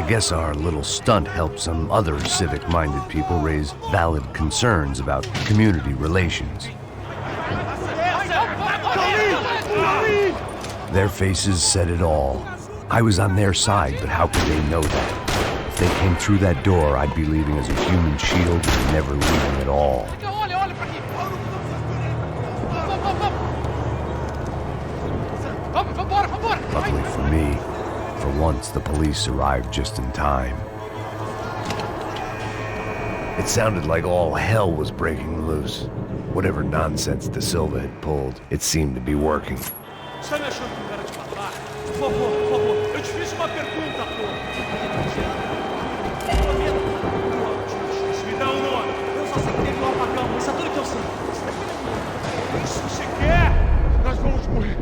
I guess our little stunt helped some other civic-minded people raise valid concerns about community relations. Their faces said it all. I was on their side, but how could they know that? If they came through that door, I'd be leaving as a human shield and never leaving at all. Luckily for me, for once the police arrived just in time. It sounded like all hell was breaking loose. Whatever nonsense De Silva had pulled, it seemed to be working. Está me achando com cara de babaca? Por favor, eu te fiz uma pergunta, pô. Me dá um nome. Eu só sei que teve um apagão, isso é tudo que eu sei. Isso você quer? Nós vamos morrer.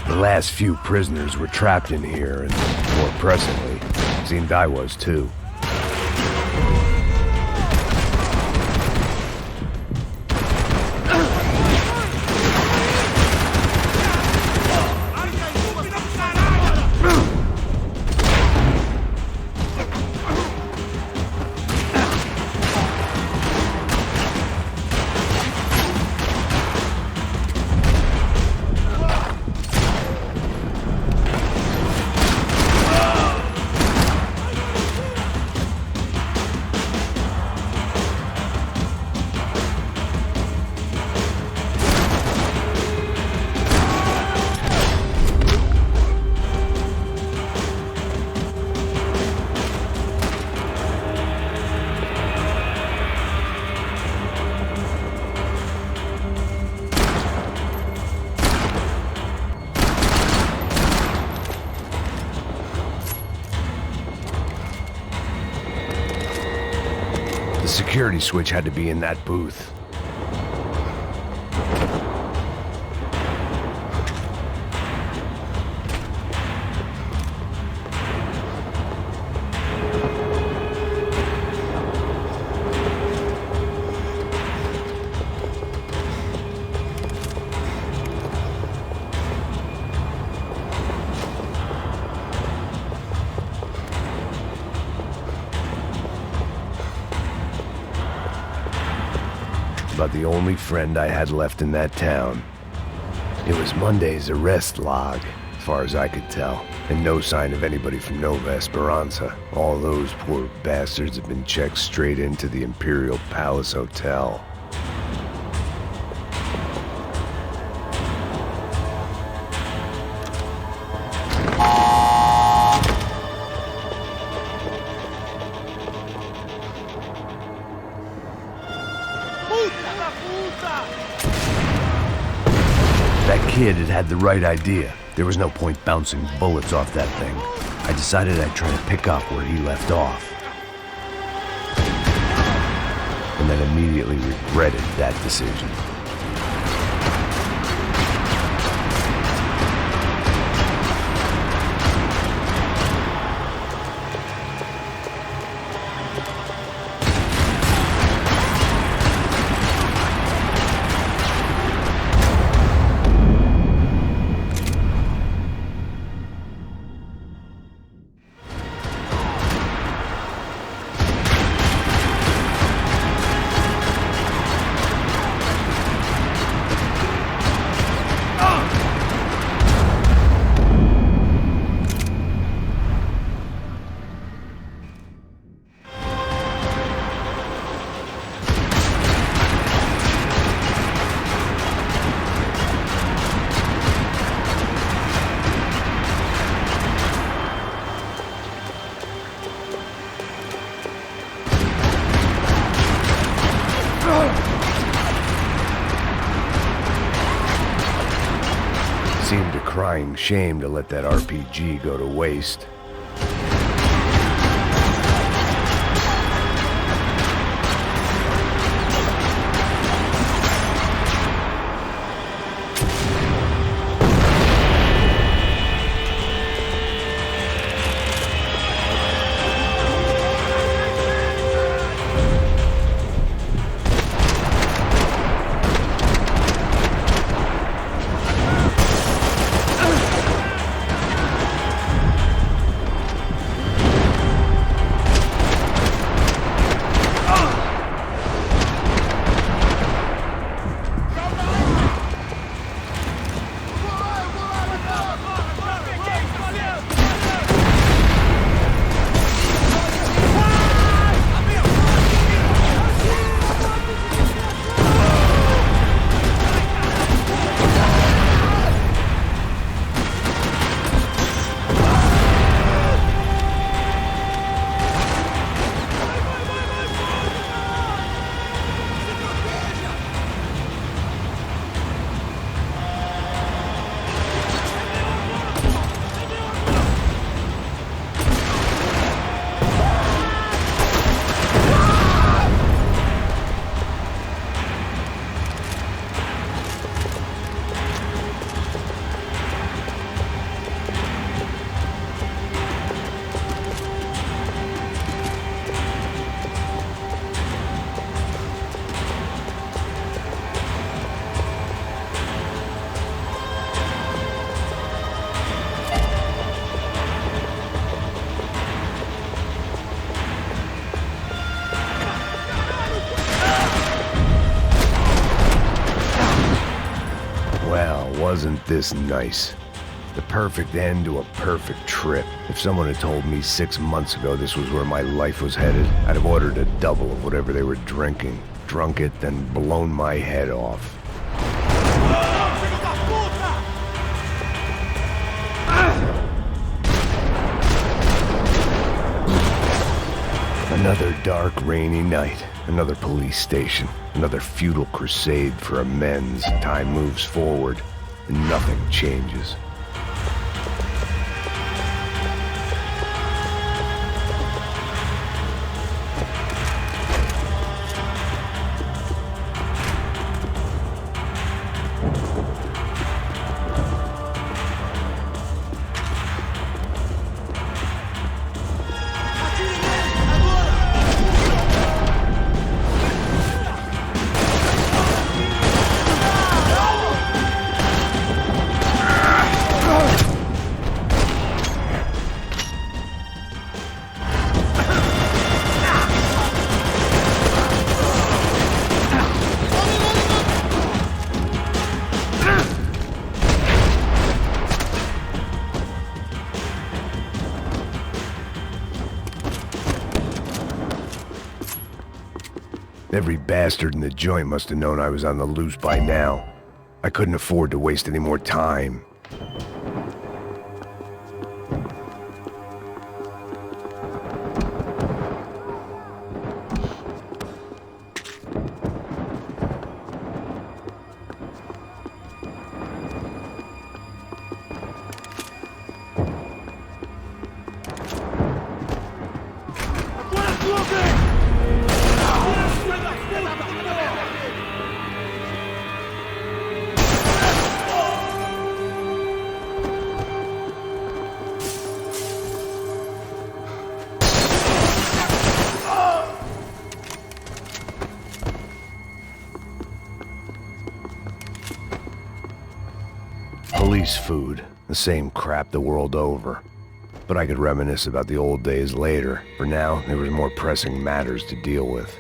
The last few prisoners were trapped in here, and more pressingly, seemed I was too. The security switch had to be in that booth. About the only friend I had left in that town. It was Monday's arrest log, as far as I could tell, and no sign of anybody from Nova Esperanza. All those poor bastards have been checked straight into the Imperial Palace Hotel. That kid had the right idea. There was no point bouncing bullets off that thing. I decided I'd try to pick up where he left off. And then immediately regretted that decision. crying shame to let that RPG go to waste. Wasn't this nice? The perfect end to a perfect trip. If someone had told me 6 months ago this was where my life was headed, I'd have ordered a double of whatever they were drinking, drunk it, then blown my head off. Another dark, rainy night. Another police station. Another futile crusade for amends. Time moves forward, and nothing changes. Every bastard in the joint must have known I was on the loose by now. I couldn't afford to waste any more time. Police food, the same crap the world over. But I could reminisce about the old days later. For now, there was more pressing matters to deal with.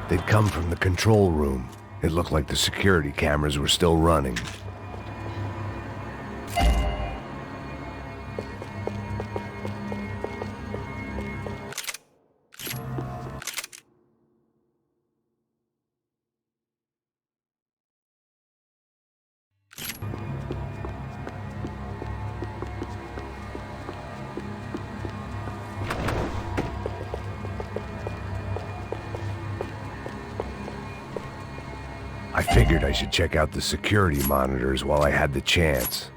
They'd come from the control room. It looked like the security cameras were still running. I figured I should check out the security monitors while I had the chance.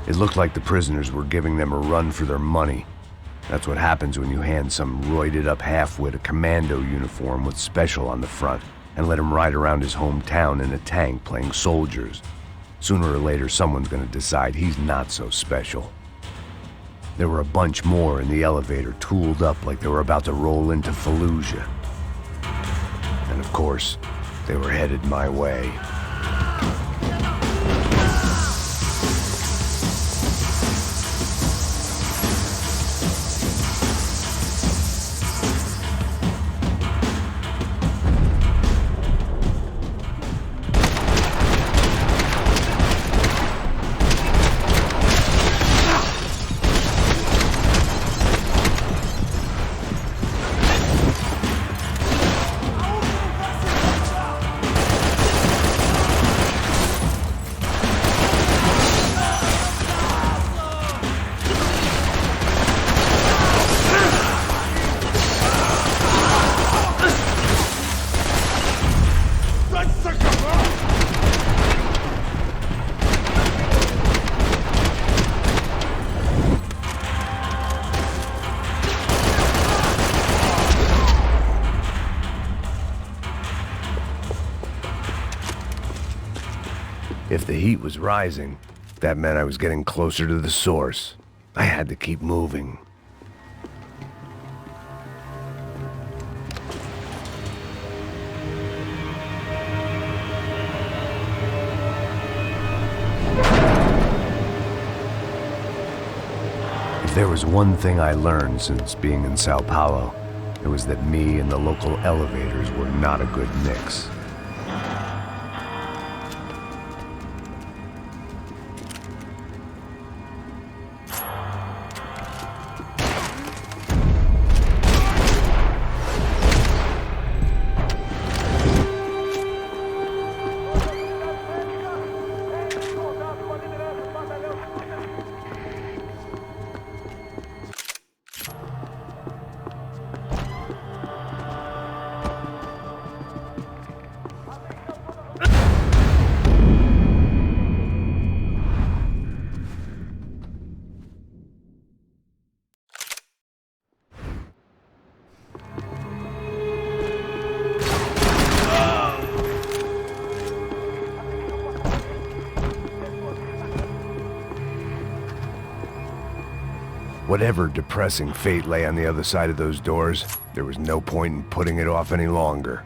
It looked like the prisoners were giving them a run for their money. That's what happens when you hand some roided-up halfwit a commando uniform with special on the front and let him ride around his hometown in a tank playing soldiers. Sooner or later, someone's gonna decide he's not so special. There were a bunch more in the elevator, tooled up like they were about to roll into Fallujah. And of course, they were headed my way. If the heat was rising, that meant I was getting closer to the source. I had to keep moving. If there was one thing I learned since being in Сан-Паулу, it was that me and the local elevators were not a good mix. Whatever depressing fate lay on the other side of those doors, there was no point in putting it off any longer.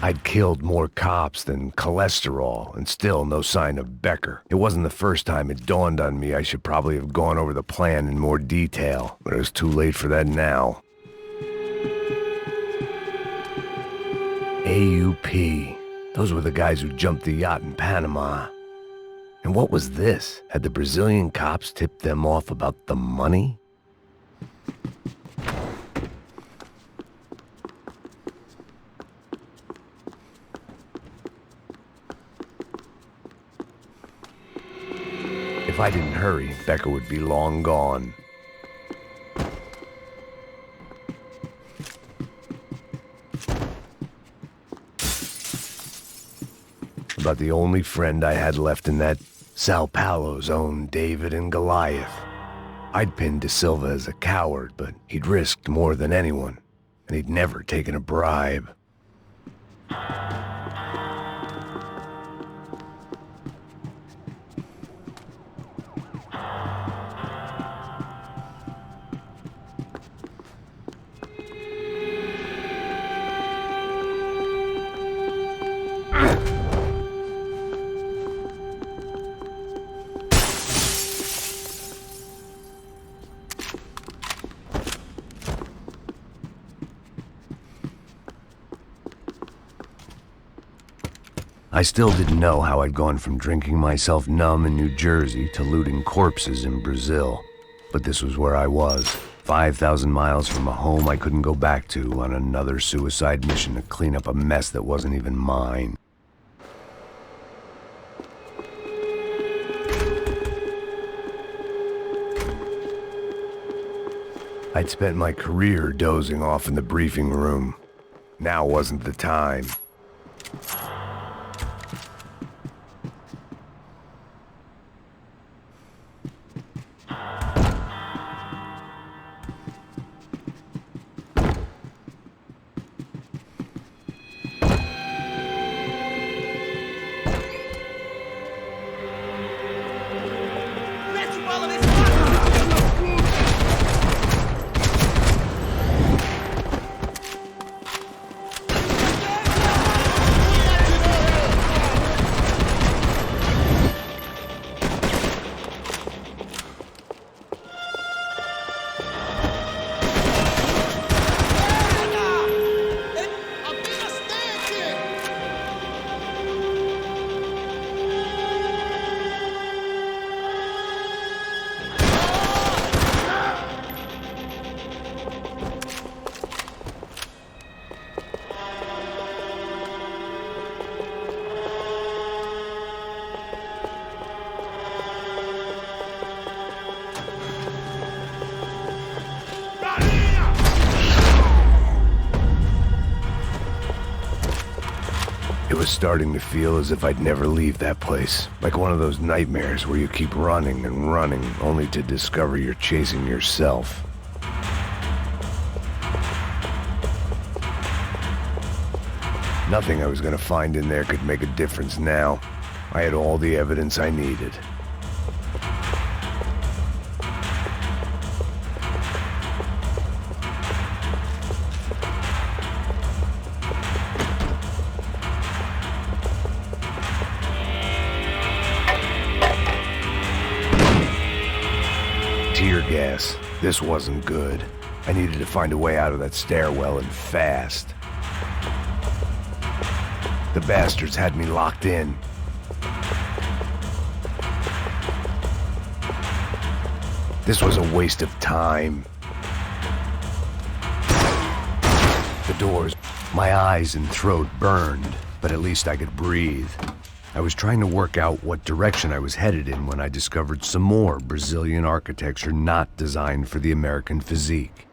I'd killed more cops than cholesterol, and still no sign of Becker. It wasn't the first time it dawned on me I should probably have gone over the plan in more detail, but it was too late for that now. AUP. Those were the guys who jumped the yacht in Panama. And what was this? Had the Brazilian cops tipped them off about the money? If I didn't hurry, Becca would be long gone. About the only friend I had left in that Сан-Паулу's own David and Goliath. I'd pinned De Silva as a coward, but he'd risked more than anyone, and he'd never taken a bribe. I still didn't know how I'd gone from drinking myself numb in New Jersey to looting corpses in Brazil. But this was where I was, 5,000 miles from a home I couldn't go back to, on another suicide mission to clean up a mess that wasn't even mine. I'd spent my career dozing off in the briefing room. Now wasn't the time. It was starting to feel as if I'd never leave that place. Like one of those nightmares where you keep running and running, only to discover you're chasing yourself. Nothing I was gonna find in there could make a difference now. I had all the evidence I needed. Tear gas. This wasn't good. I needed to find a way out of that stairwell and fast. The bastards had me locked in. This was a waste of time. The doors, my eyes and throat burned, but at least I could breathe. I was trying to work out what direction I was headed in when I discovered some more Brazilian architecture not designed for the American physique.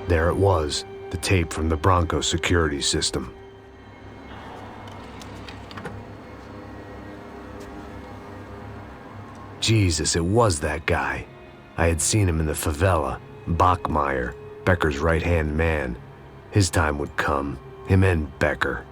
There it was, the tape from the Branco security system. Jesus, it was that guy. I had seen him in the favela, Bachmeyer, Becker's right-hand man. His time would come, him and Becker.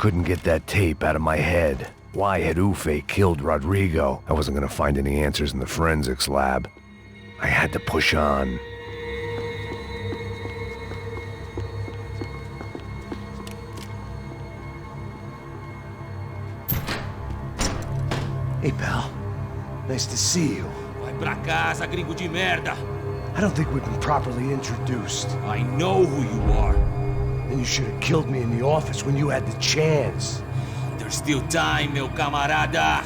couldn't get that tape out of my head. Why had Ufe killed Rodrigo? I wasn't gonna find any answers in the forensics lab. I had to push on. Hey, pal. Nice to see you. Vai pra casa, gringo de merda. I don't think we've been properly introduced. I know who you are. Then you should have killed me in the office when you had the chance. There's still time, meu camarada.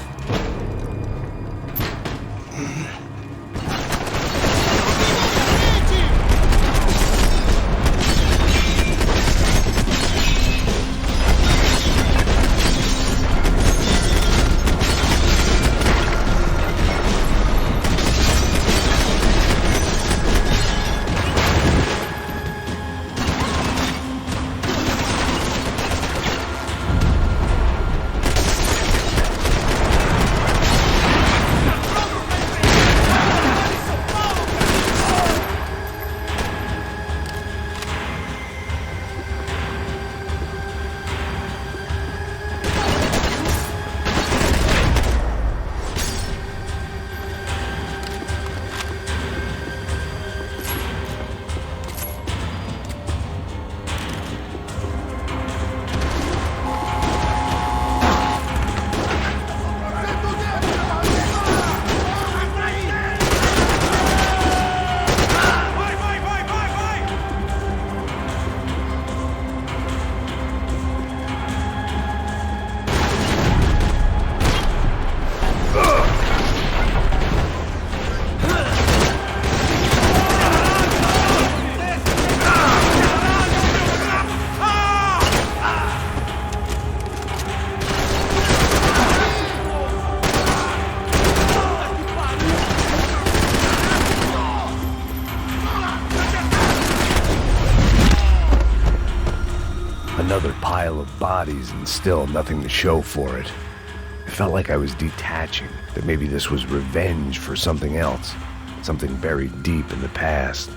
Another pile of bodies and still nothing to show for it. It felt like I was detaching, that maybe this was revenge for something else, something buried deep in the past.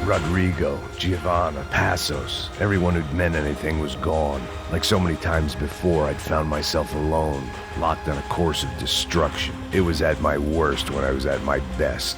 Rodrigo, Giovanna, Passos, everyone who'd meant anything was gone. Like so many times before, I'd found myself alone, locked on a course of destruction. It was at my worst when I was at my best.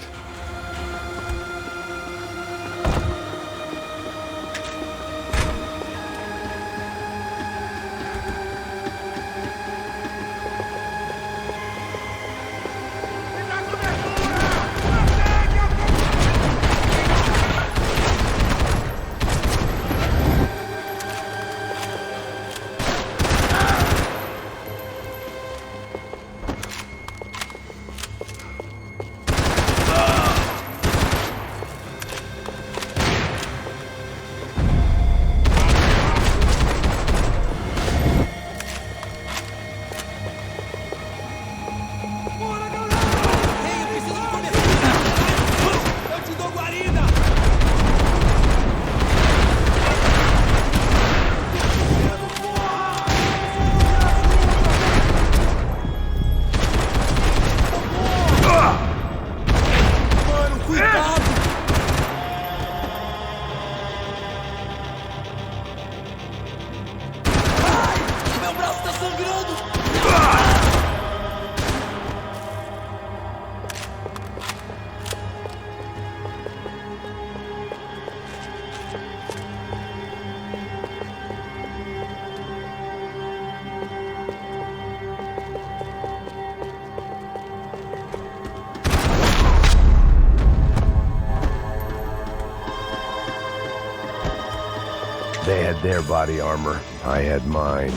They had their body armor. I had mine.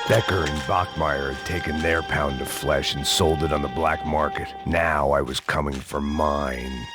Becker and Bachmeyer had taken their pound of flesh and sold it on the black market. Now I was coming for mine.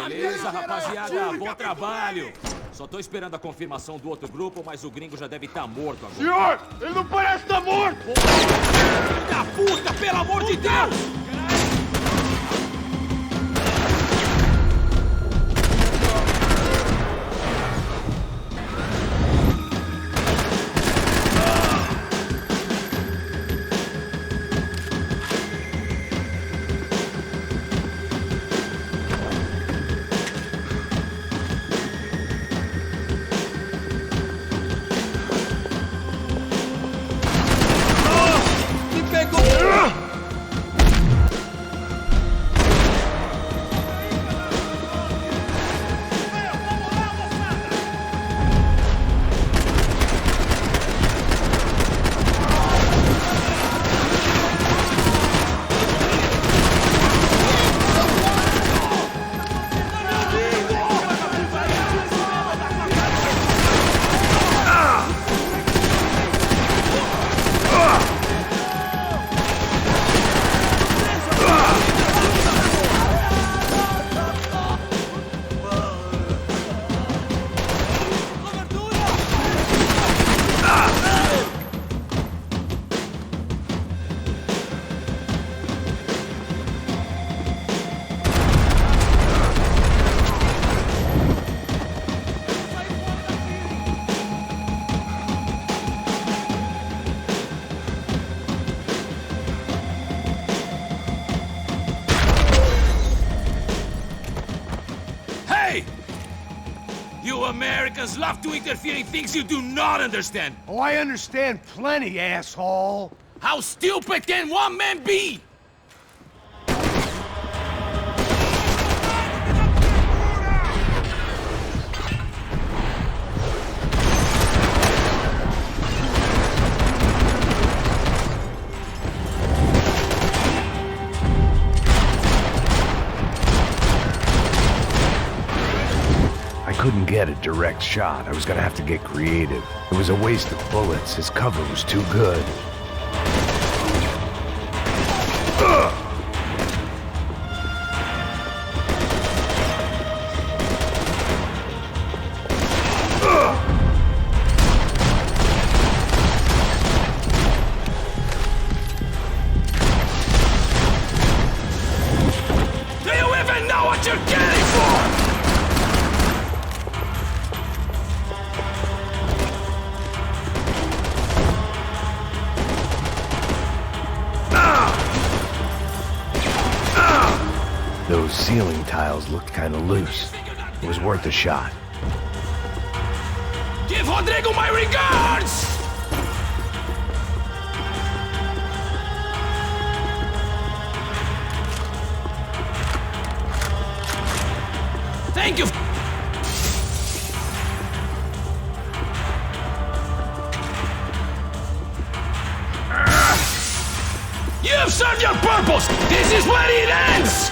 Beleza, rapaziada, bom trabalho. Só tô esperando a confirmação do outro grupo, mas o gringo já deve estar morto agora. Senhor, ele não parece estar morto! Filho da puta, pelo amor de Deus! You Americans love to interfere in things you do not understand. Oh, I understand plenty, asshole. How stupid can one man be? I couldn't get a direct shot. I was gonna have to get creative. It was a waste of bullets. His cover was too good. Do you even know what you're getting for? Those ceiling tiles looked kind of loose. It was worth a shot. Give Rodrigo my regards! Thank you! You have served your purpose! This is where it ends!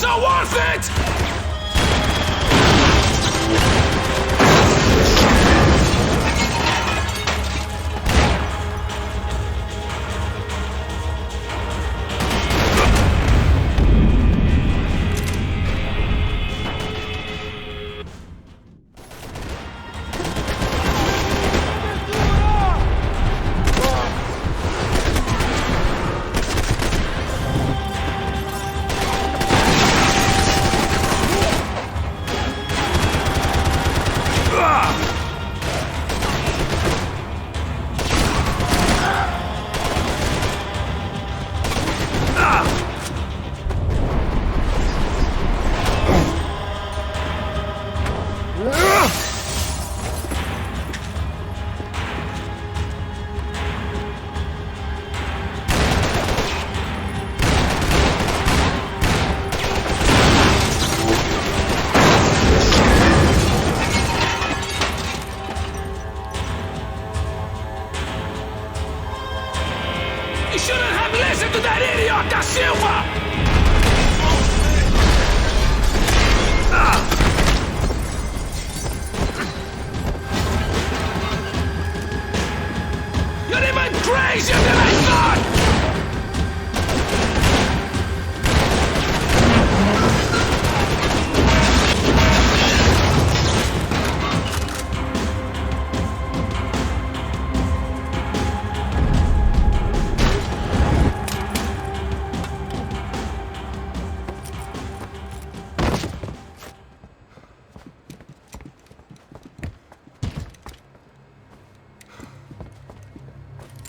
wasn't worth it!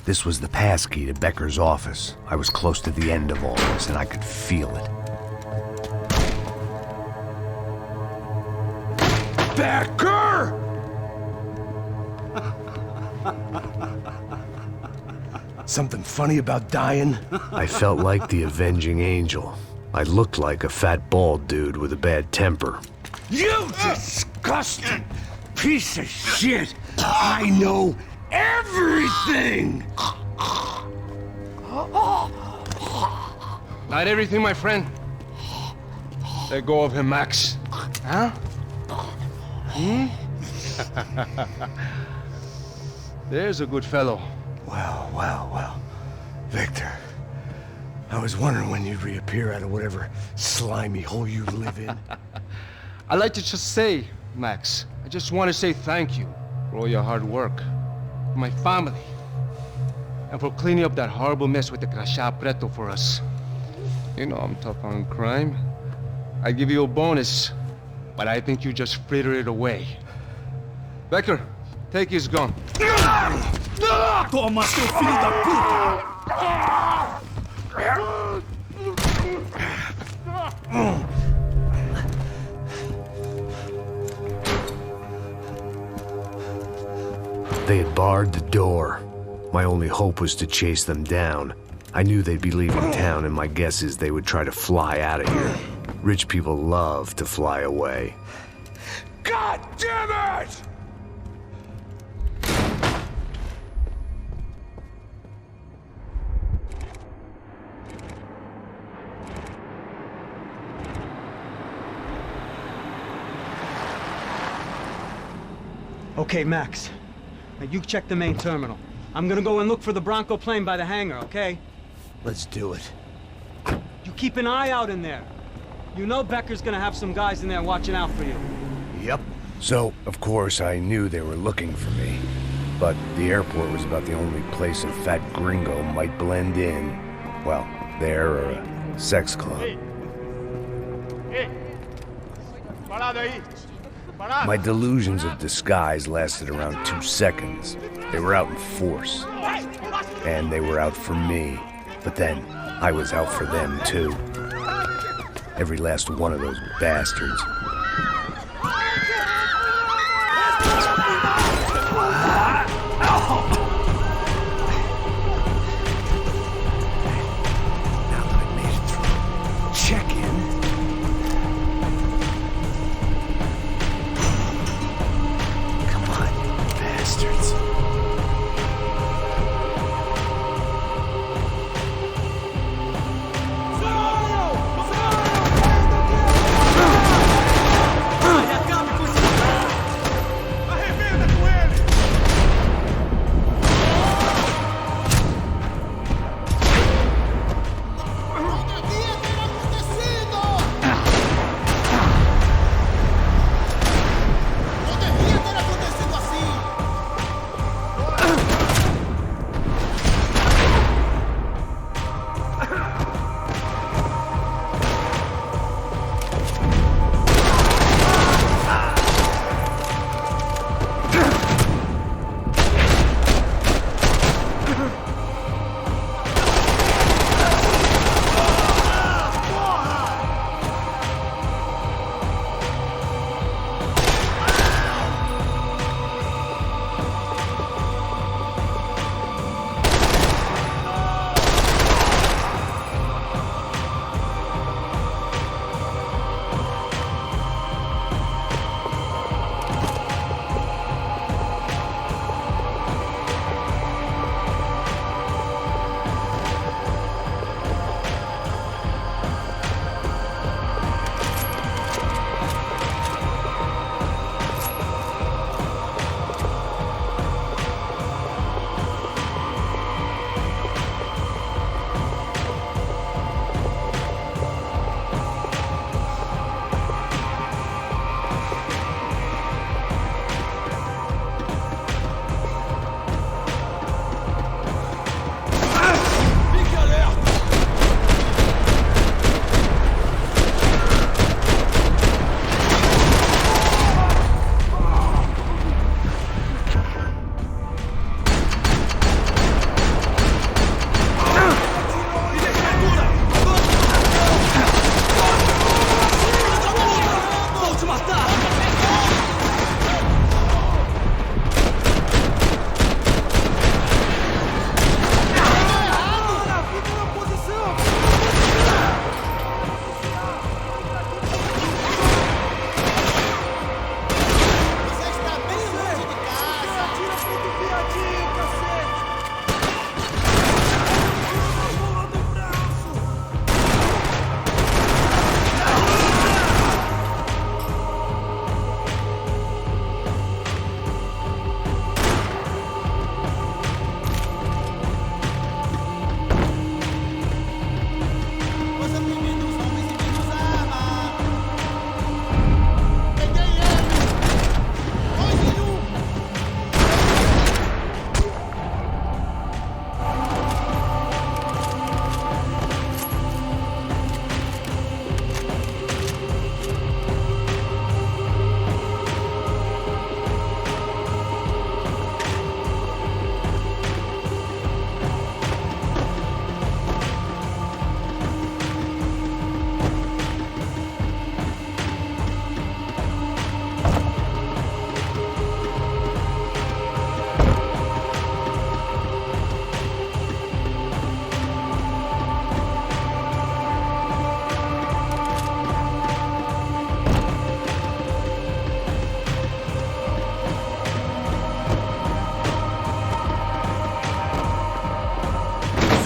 This was the passkey to Becker's office. I was close to the end of all this, and I could feel it. Becker! Something funny about dying? I felt like the avenging angel. I looked like a fat bald dude with a bad temper. You disgusting piece of shit! I know everything! Not everything, my friend. Let go of him, Max. Huh? There's a good fellow. Well. Victor, I was wondering when you'd reappear out of whatever slimy hole you live in. I'd like to just say, Max, I just want to say thank you for all your hard work, for my family, and for cleaning up that horrible mess with the crachá preto for us. You know I'm tough on crime. I'd give you a bonus, but I think you just fritter it away. Becker, take his gun. Toma, seu filho da puta! They had barred the door. My only hope was to chase them down. I knew they'd be leaving town, and my guess is they would try to fly out of here. Rich people love to fly away. God damn it! Okay, Max. Now you check the main terminal. I'm gonna go and look for the Bronco plane by the hangar, okay? Let's do it. You keep an eye out in there. You know Becker's gonna have some guys in there watching out for you. Yep. So, of course, I knew they were looking for me. But the airport was about the only place a fat gringo might blend in. Well, there or a sex club. My delusions of disguise lasted around 2 seconds. They were out in force. And they were out for me. But then, I was out for them, too. Every last one of those bastards. Now that I made it through check-in. Come on, you bastards.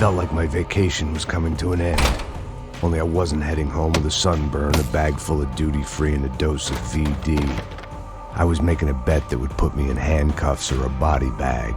felt like my vacation was coming to an end. Only I wasn't heading home with a sunburn, a bag full of duty-free, and a dose of VD. I was making a bet that would put me in handcuffs or a body bag.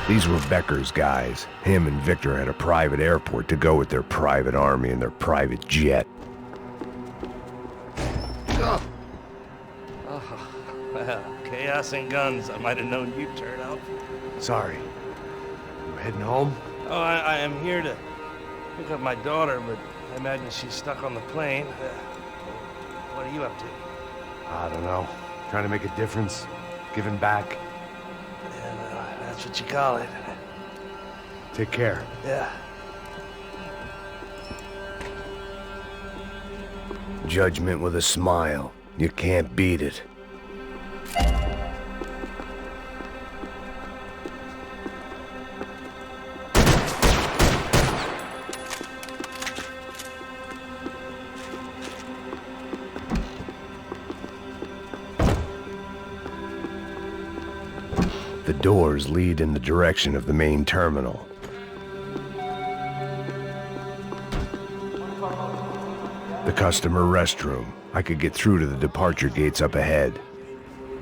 These were Becker's guys. Him and Victor had a private airport to go with their private army and their private jet. Well, chaos and guns. I might have known you'd turn up. Sorry. You heading home? Oh, I am here to pick up my daughter, but I imagine she's stuck on the plane. What are you up to? I don't know. Trying to make a difference. Giving back. Yeah, that's what you call it. Take care. Yeah. Judgment with a smile. You can't beat it. The doors lead in the direction of the main terminal. The customer restroom. I could get through to the departure gates up ahead.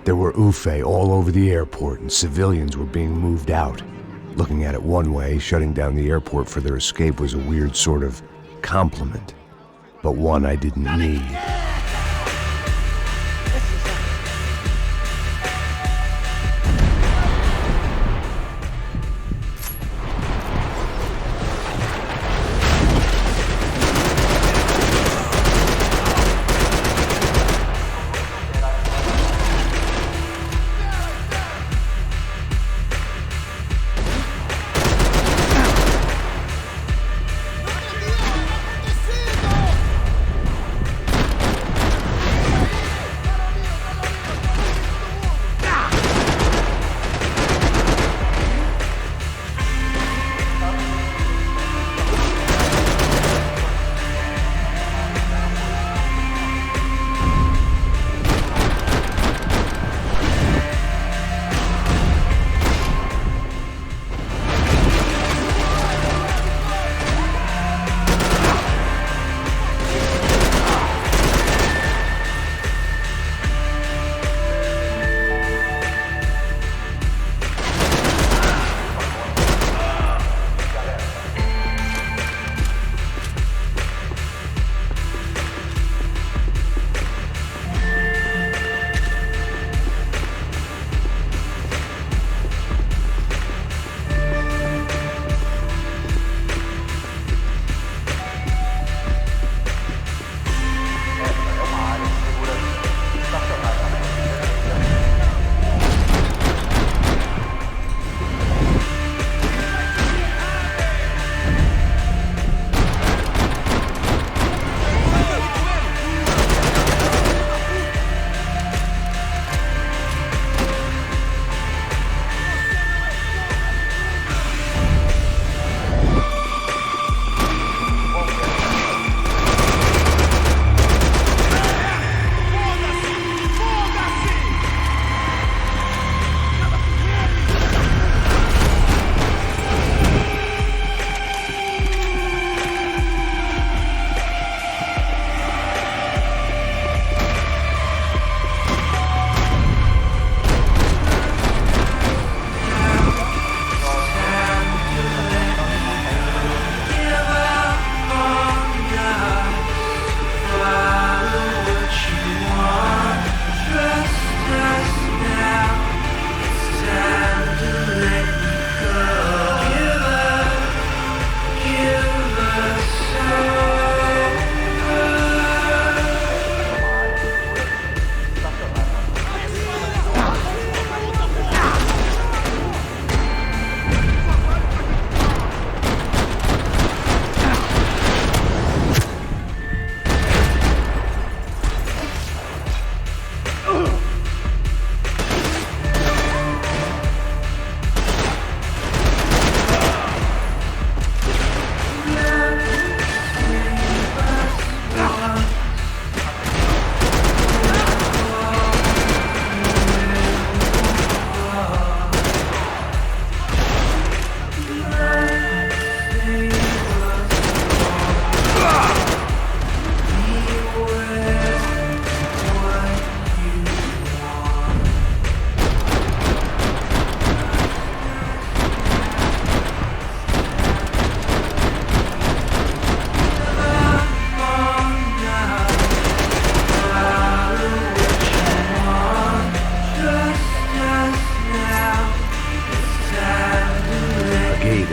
There were UFE all over the airport, and civilians were being moved out. Looking at it one way, shutting down the airport for their escape was a weird sort of compliment, but one I didn't need.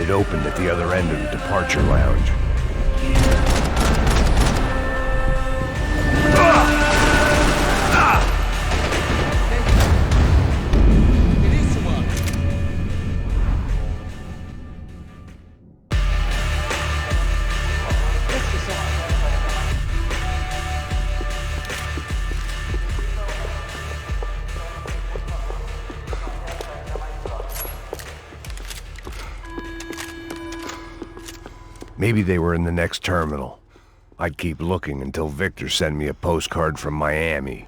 It opened at the other end of the departure lounge. Maybe they were in the next terminal. I'd keep looking until Victor sent me a postcard from Miami.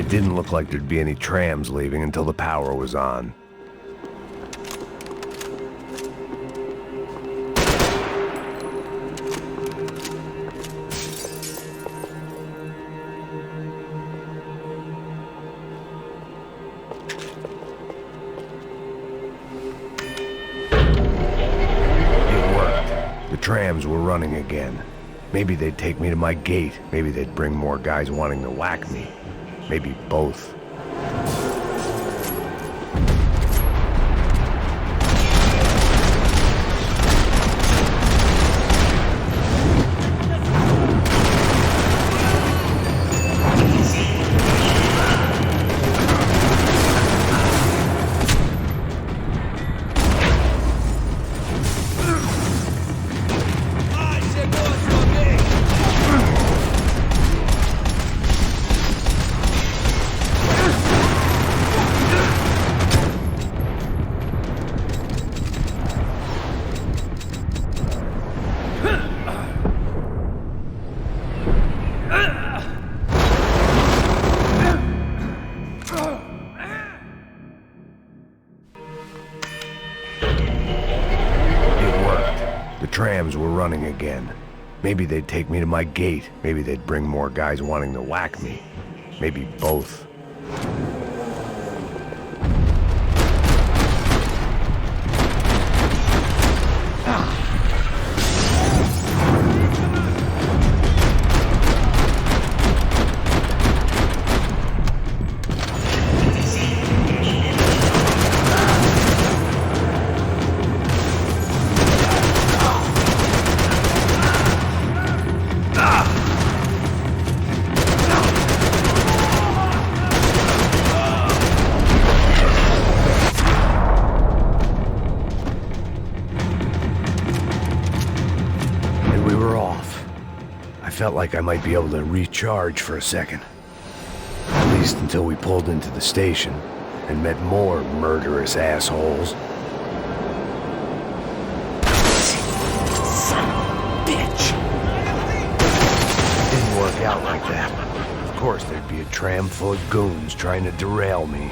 Didn't look like there'd be any trams leaving until the power was on. It worked. The trams were running again. Maybe they'd take me to my gate. Maybe they'd bring more guys wanting to whack me. Maybe both. The trams were running again. Maybe they'd take me to my gate. Maybe they'd bring more guys wanting to whack me. Maybe both. Felt like I might be able to recharge for a second. At least until we pulled into the station and met more murderous assholes. Son of a bitch! Didn't work out like that. Of course there'd be a tram full of goons trying to derail me.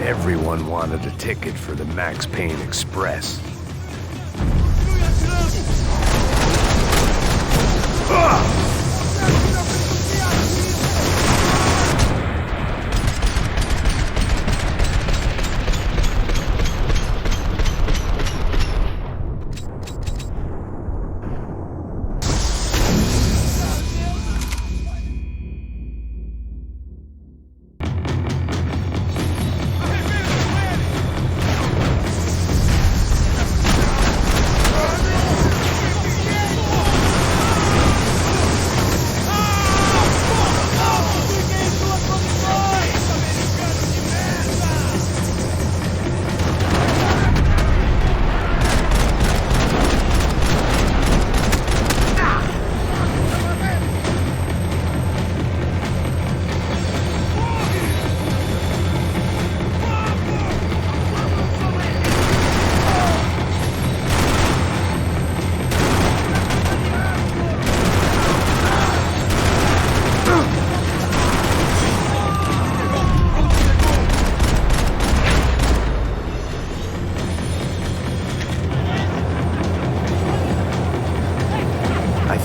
Everyone wanted a ticket for the Max Payne Express.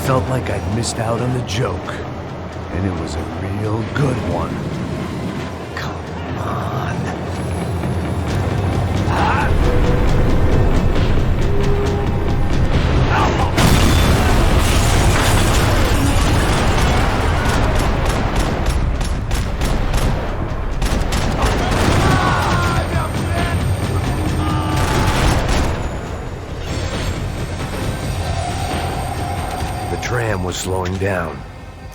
Felt like I'd missed out on the joke, and it was a real good one. Come on. The tram was slowing down,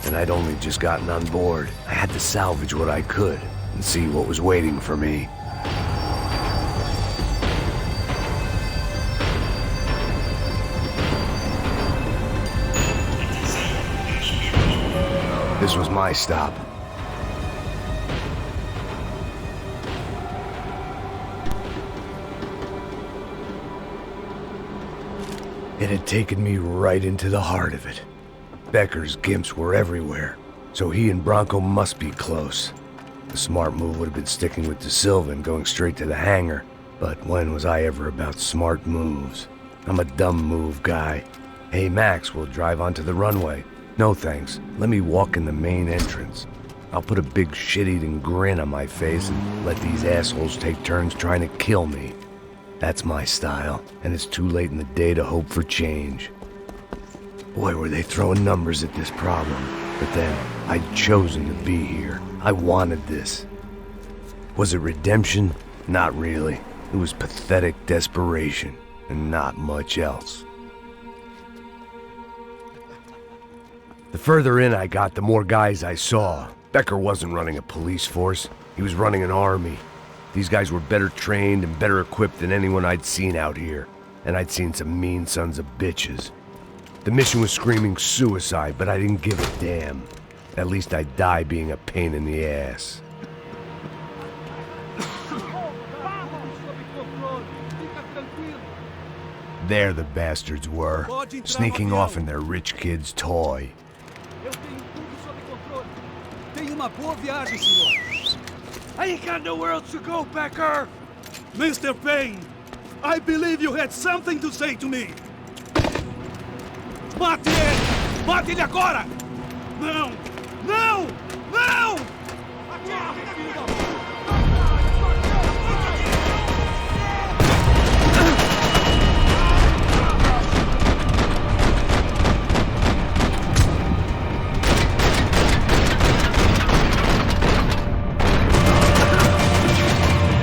and I'd only just gotten on board. I had to salvage what I could and see what was waiting for me. This was my stop. It had taken me right into the heart of it. Becker's gimps were everywhere, so he and Bronco must be close. The smart move would have been sticking with De Silva and going straight to the hangar, but when was I ever about smart moves? I'm a dumb move guy. Hey Max, we'll drive onto the runway. No thanks, let me walk in the main entrance. I'll put a big shit-eating grin on my face and let these assholes take turns trying to kill me. That's my style, and it's too late in the day to hope for change. Boy, were they throwing numbers at this problem. But then, I'd chosen to be here. I wanted this. Was it redemption? Not really. It was pathetic desperation, and not much else. The further in I got, the more guys I saw. Becker wasn't running a police force. He was running an army. These guys were better trained and better equipped than anyone I'd seen out here. And I'd seen some mean sons of bitches. The mission was screaming suicide, but I didn't give a damn. At least I'd die being a pain in the ass. There the bastards were, sneaking off in their rich kid's toy. I ain't got nowhere else to go, Becker! Mr. Payne, I believe you had something to say to me. Mate ele! Mate ele agora! Não! Não! Não!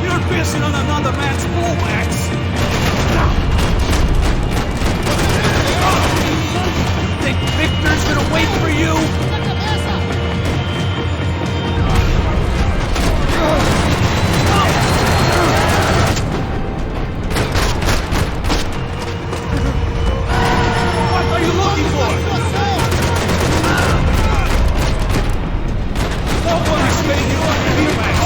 You're pissing on another man's bull, Max! Think Victor's gonna wait for you? What are you looking for? Nobody's staying here, Max.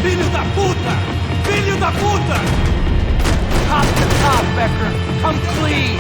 Filho da puta! Filho da puta! Top to top, Becker. Come clean.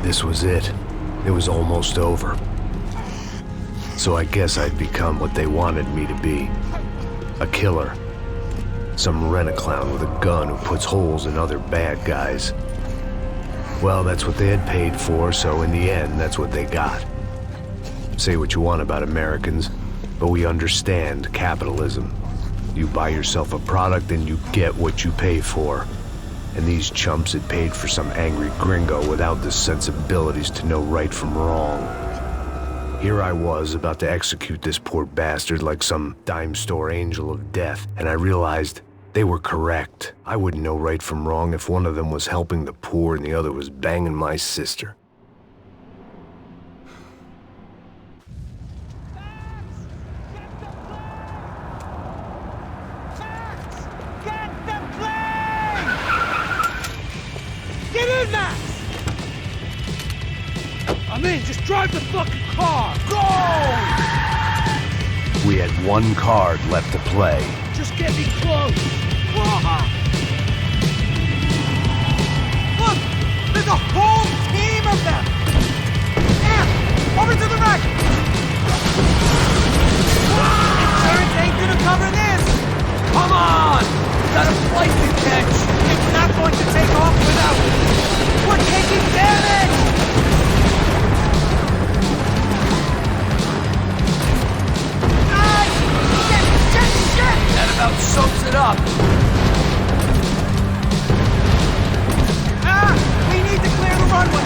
This was it. It was almost over. So I guess I'd become what they wanted me to be. A killer. Some rent-a-clown with a gun who puts holes in other bad guys. Well, that's what they had paid for, so in the end, that's what they got. Say what you want about Americans. but we understand capitalism. You buy yourself a product and you get what you pay for. And these chumps had paid for some angry gringo without the sensibilities to know right from wrong. Here I was about to execute this poor bastard like some dime store angel of death, and I realized they were correct. I wouldn't know right from wrong if one of them was helping the poor and the other was banging my sister. Get in, Max! I'm in, just drive the fucking car! Go! We had one card left to play. Just get me close! Look! There's a whole team of them! Yeah! Over to the right! Insurance ain't gonna cover this! Come on! Got a flight to catch! It's not going to take off without... We're taking damage! Shit! That about sums it up. We need to clear the runway.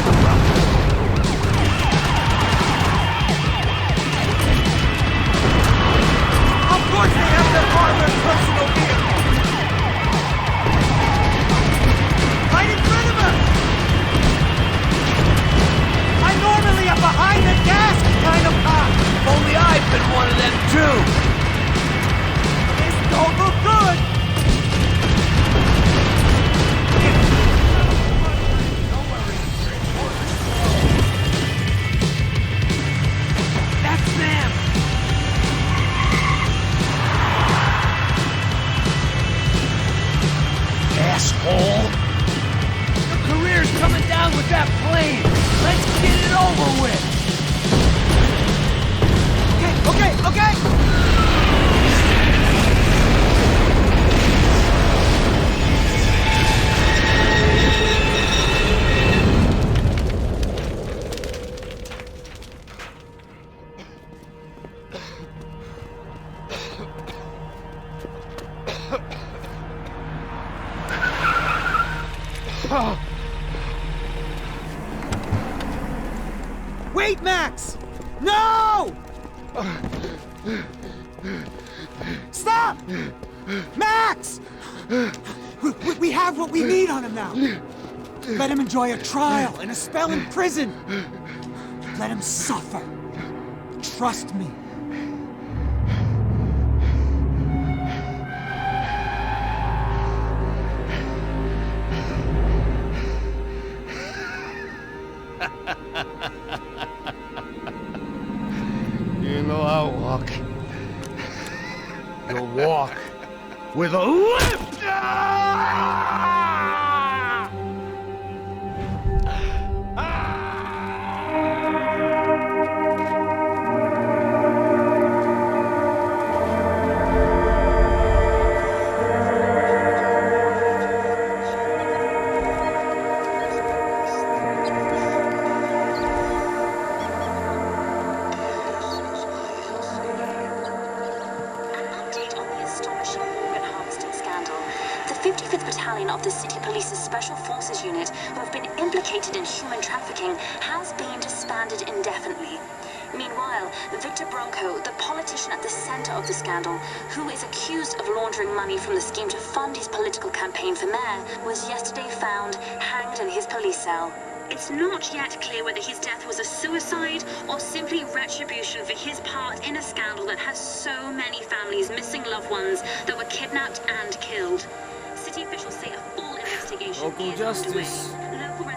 Of course they have their armored personal vehicle. Right in front of us. I normally am behind the gas kind of cop. Only I've been one of them too. Don't look good! That's them! Asshole! Your career's coming down with that plane! Let's get it over with! Okay! Wait, Max! No! Stop! Max! We have what we need on him now. Let him enjoy a trial and a spell in prison. Let him suffer. Trust me. You know I'll walk. You'll walk with a lift! Of the City Police's Special Forces unit who have been implicated in human trafficking has been disbanded indefinitely. Meanwhile, Victor Bronco, the politician at the center of the scandal, who is accused of laundering money from the scheme to fund his political campaign for mayor, was yesterday found hanged in his police cell. It's not yet clear whether his death was a suicide or simply retribution for his part in a scandal that has so many families missing loved ones that were kidnapped and killed. City officials say a full investigation is underway. Local